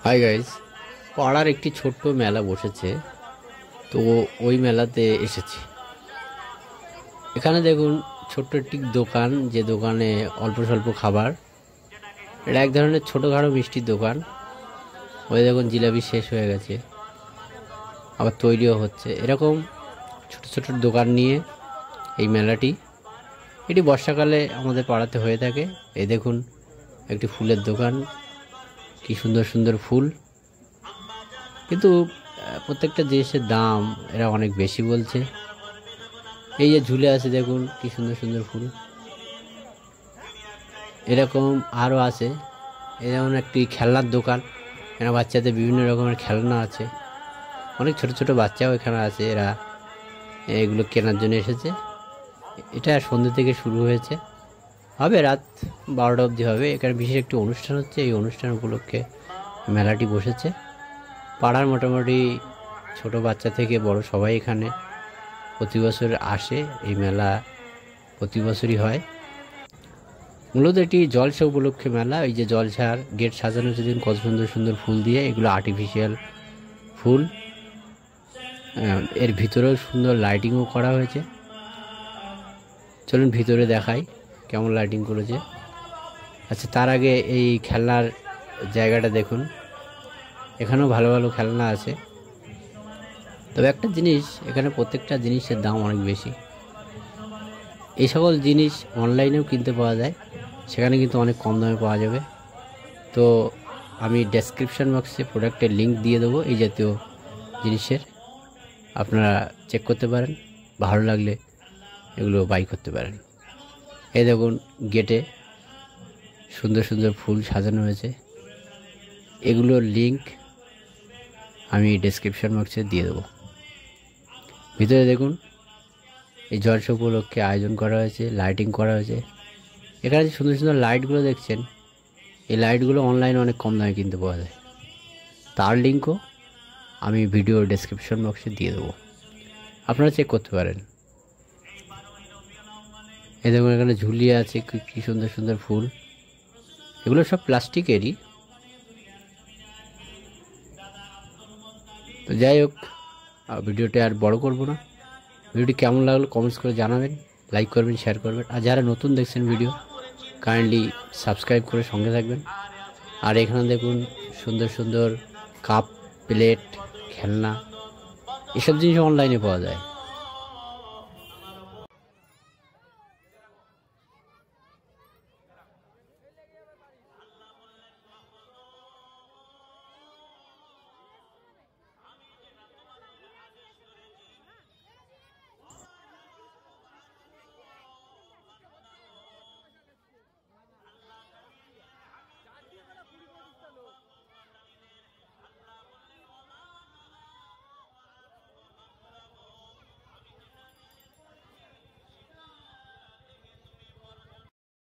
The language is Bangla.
হাই গাইস, পাড়ার একটি ছোট্ট মেলা বসেছে। তো ওই মেলাতে এসেছি। এখানে দেখুন ছোট্ট একটি দোকান, যে দোকানে অল্প স্বল্প খাবার। এটা এক ধরনের ছোটোখাটো মিষ্টির দোকান। ওই দেখুন জিলাপি শেষ হয়ে গেছে, আবার তৈরিও হচ্ছে। এরকম ছোট ছোট দোকান নিয়ে এই মেলাটি, এটি বর্ষাকালে আমাদের পাড়াতে হয়ে থাকে। এই দেখুন একটি ফুলের দোকান, কি সুন্দর সুন্দর ফুল। কিন্তু প্রত্যেকটা জিনিসের দাম এরা অনেক বেশি বলছে। এই যে ঝুলে আছে দেখুন কি সুন্দর সুন্দর ফুল, এরকম আরও আছে। এই যেমন একটি খেলনার দোকান, এখানে বাচ্চাদের বিভিন্ন রকমের খেলনা আছে। অনেক ছোট ছোট বাচ্চাও এখানে আছে, এরা এগুলো কেনার জন্য এসেছে। এটা সন্ধ্যে থেকে শুরু হয়েছে, হবে রাত 12টা অবধি হবে। এখানে বিশেষ একটি অনুষ্ঠান হচ্ছে, এই অনুষ্ঠান উপলক্ষে মেলাটি বসেছে। পাড়ার মোটামুটি ছোট বাচ্চা থেকে বড় সবাই এখানে প্রতি বছর আসে। এই মেলা প্রতি বছরই হয়। মূলত এটি জলসা উপলক্ষে মেলা। এই যে জলসার গেট সাজানো হচ্ছে, দিন কত সুন্দর সুন্দর ফুল দিয়ে, এগুলো আর্টিফিশিয়াল ফুল। এর ভিতরেও সুন্দর লাইটিংও করা হয়েছে। চলুন ভিতরে দেখাই কেমন লাইটিং করেছে। আচ্ছা, তার আগে এই খেলনার জায়গাটা দেখুন, এখানেও ভালো ভালো খেলনা আছে। তবে একটা জিনিস, এখানে প্রত্যেকটা জিনিসের দাম অনেক বেশি। এই সকল জিনিস অনলাইনেও কিনতে পাওয়া যায়, সেখানে কিন্তু অনেক কম দামে পাওয়া যাবে। তো আমি ডেসক্রিপশন বক্সে প্রোডাক্টের লিঙ্ক দিয়ে দেবো এই জাতীয় জিনিসের, আপনারা চেক করতে পারেন। ভালো লাগলে এগুলো বাই করতে পারেন। এই দেখুন গেটে সুন্দর সুন্দর ফুল সাজানো হয়েছে, এগুলোর লিঙ্ক আমি ডেসক্রিপশন বক্সে দিয়ে দেবো। ভিতরে দেখুন এই জলসা উপলক্ষে আয়োজন করা হয়েছে, লাইটিং করা হয়েছে। এখানে যে সুন্দর সুন্দর লাইটগুলো দেখছেন, এই লাইটগুলো অনলাইনে অনেক কম দামে কিনতে পাওয়া যায়। তার লিঙ্কও আমি ভিডিও ডেসক্রিপশন বক্সে দিয়ে দেবো, আপনারা চেক করতে পারেন। এই দেখুন এখানে ঝুলিয়ে আছে কি সুন্দর সুন্দর ফুল, এগুলো সব প্লাস্টিকেরই। তো যাই হোক, ভিডিওটা আর বড় করব না। ভিডিওটি কেমন লাগলো কমেন্টস করে জানাবেন, লাইক করবেন, শেয়ার করবেন। আর যারা নতুন দেখছেন ভিডিও, কাইন্ডলি সাবস্ক্রাইব করে সঙ্গে থাকবেন। আর এখানে দেখুন সুন্দর সুন্দর কাপ, প্লেট, খেলনা, এসব জিনিস অনলাইনে পাওয়া যায়।